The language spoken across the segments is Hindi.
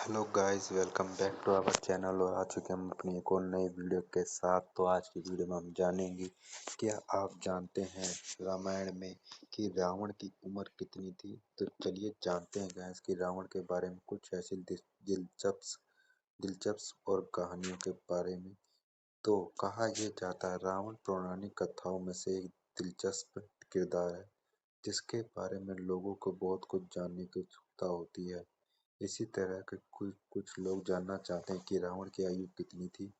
Hello guys, welcome back to our channel. और आ चुके हम अपनी एक और नई वीडियो के साथ। तो आज की वीडियो में हम जानेंगे, क्या आप जानते हैं रामायण में कि रावण की उम्र कितनी थी। तो चलिए जानते हैं गाइस कि रावण के बारे में कुछ ऐसी दिलचस्प दिलचस्प और कहानियों के बारे में। तो कहा यह जाता है, रावण पौराणिक कथाओं में से एक दिलचस्प किरदार है जिसके बारे में लोगों को बहुत कुछ जानने की उत्सुकता होती है। इसी तरह के कुछ लोग जानना चाहते हैं कि रावण की आयु कितनी थी,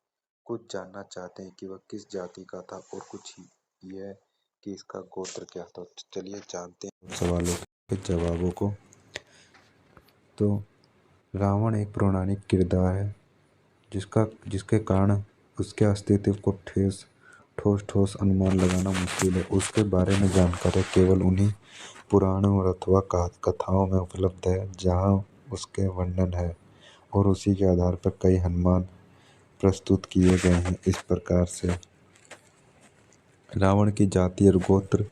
कुछ जानना चाहते हैं कि वह किस जाति का था, और कुछ यह कि इसका गोत्र क्या था। तो चलिए जानते हैं उन सवालों के जवाबों को। तो रावण एक पौराणिक किरदार है जिसके कारण उसके अस्तित्व को ठोस ठोस अनुमान लगाना मुश्किल है। उसके बारे में जानकारी केवल उन्हीं पुराणों और अथवा कथाओं में उपलब्ध है जहाँ उसके वर्णन है, और उसी के आधार पर कई अनुमान प्रस्तुत किए गए हैं। इस प्रकार से रावण की जाति और गोत्र।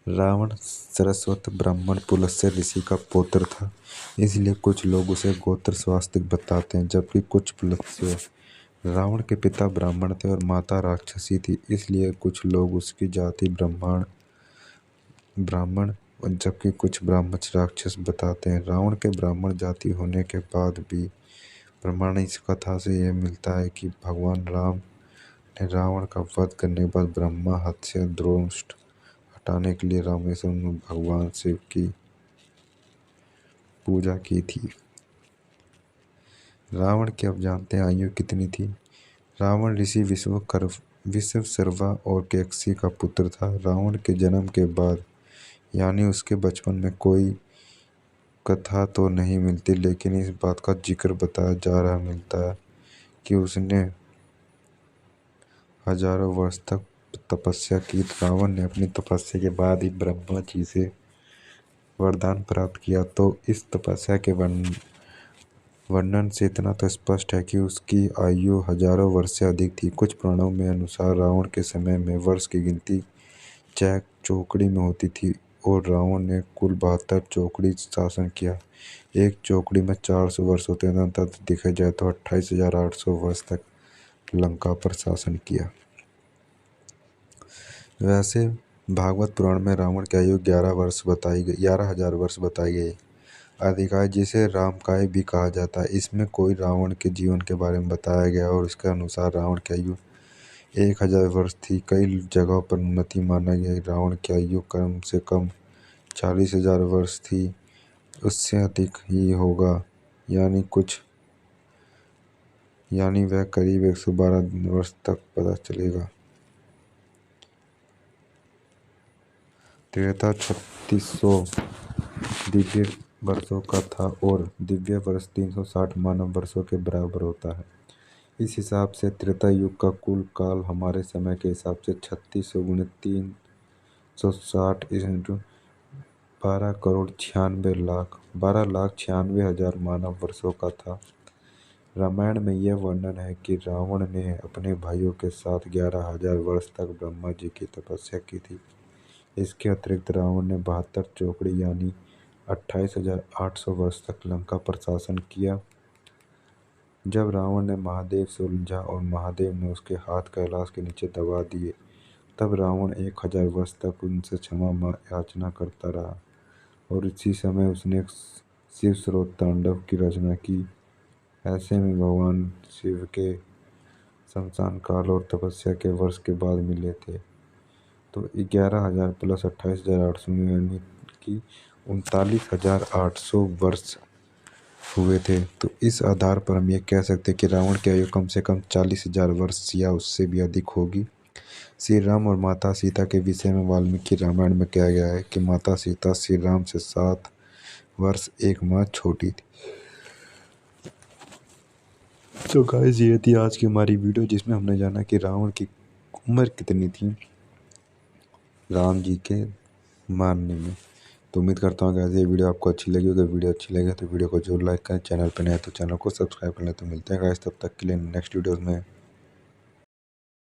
रावण सरस्वत ब्राह्मण पुलस्त्य ऋषि का पुत्र था, इसलिए कुछ लोग उसे गोत्र स्वास्तिक बताते हैं, जबकि कुछ पुलस्त्य। रावण के पिता ब्राह्मण थे और माता राक्षसी थी, इसलिए कुछ लोग उसकी जाति ब्राह्मण जबकि कुछ ब्राह्मण राक्षस बताते हैं। रावण के ब्राह्मण जाति होने के बाद भी प्रमाणिक कथा से यह मिलता है कि भगवान राम ने रावण का वध करने के बाद ब्रह्मा हत्या से दोष हटाने के लिए रामेश्वर में भगवान शिव की पूजा की थी। रावण की अब जानते हैं आयु कितनी थी। रावण ऋषि विश्वशर्वा और केकसी का पुत्र था। रावण के जन्म के बाद यानी उसके बचपन में कोई कथा तो नहीं मिलती, लेकिन इस बात का जिक्र बताया जा रहा मिलता है कि उसने हजारों वर्ष तक तपस्या की। रावण ने अपनी तपस्या के बाद ही ब्रह्मा जी से वरदान प्राप्त किया। तो इस तपस्या के वर्णन से इतना तो स्पष्ट है कि उसकी आयु हजारों वर्ष से अधिक थी। कुछ पुराणों में अनुसार रावण के समय में वर्ष की गिनती चौकड़ी में होती थी, और रावण ने कुल 72 चौकड़ी शासन किया। एक चौकड़ी में 400 वर्ष होते हैं, तथा देखा जाए तो 28,800 वर्ष तक लंका पर शासन किया। वैसे भागवत पुराण में रावण की आयु 11,000 वर्ष बताई गई। आदिकाय, जिसे रामकाय भी कहा जाता है, इसमें कोई रावण के जीवन के बारे में बताया गया, और इसके अनुसार रावण की आयु 1,000 वर्ष थी। कई जगहों पर उन्नति माना गया। रावण की आयु कम से कम 40,000 वर्ष थी, उससे अधिक ही होगा, यानी वह करीब 112 वर्ष तक पता चलेगा। त्रेता 3600 दिव्य वर्षों का था, और दिव्य वर्ष 360 मानव वर्षों के बराबर होता है। इस हिसाब से त्रेता युग का कुल काल हमारे समय के हिसाब से 3600 गुणित 360 इंटू 12,96,000 मानव वर्षों का था। रामायण में यह वर्णन है कि रावण ने अपने भाइयों के साथ 11,000 वर्ष तक ब्रह्मा जी की तपस्या की थी। इसके अतिरिक्त रावण ने 72 चौकड़ी यानी 28,800 वर्ष तक लंका पर शासन किया। जब रावण ने महादेव से उलझा और महादेव ने उसके हाथ कैलाश के नीचे दबा दिए, तब रावण 1,000 वर्ष तक उनसे क्षमा याचना करता रहा, और इसी समय उसने शिव स्रोत तांडव की रचना की। ऐसे में भगवान शिव के शमशान काल और तपस्या के वर्ष के बाद मिले थे। तो 11,000 प्लस 28,800 यानी कि 39,800 वर्ष हुए थे। तो इस आधार पर हम ये कह सकते हैं कि रावण की आयु कम से कम 40,000 वर्ष या उससे भी अधिक होगी। श्री राम और माता सीता के विषय में वाल्मीकि रामायण में कहा गया है कि माता सीता श्री राम से 7 वर्ष 1 माह छोटी थी। तो गाइस, ये थी आज की हमारी वीडियो, जिसमें हमने जाना कि रावण की उम्र कितनी थी राम जी के मानने में। तो उम्मीद करता हूँ कि ये वीडियो आपको अच्छी लगी। अगर वीडियो अच्छी लगे तो वीडियो को जरूर लाइक करें, चैनल पर नए तो चैनल को सब्सक्राइब कर लें। तो मिलते हैं गाइस, तब तक के लिए नेक्स्ट वीडियोस में।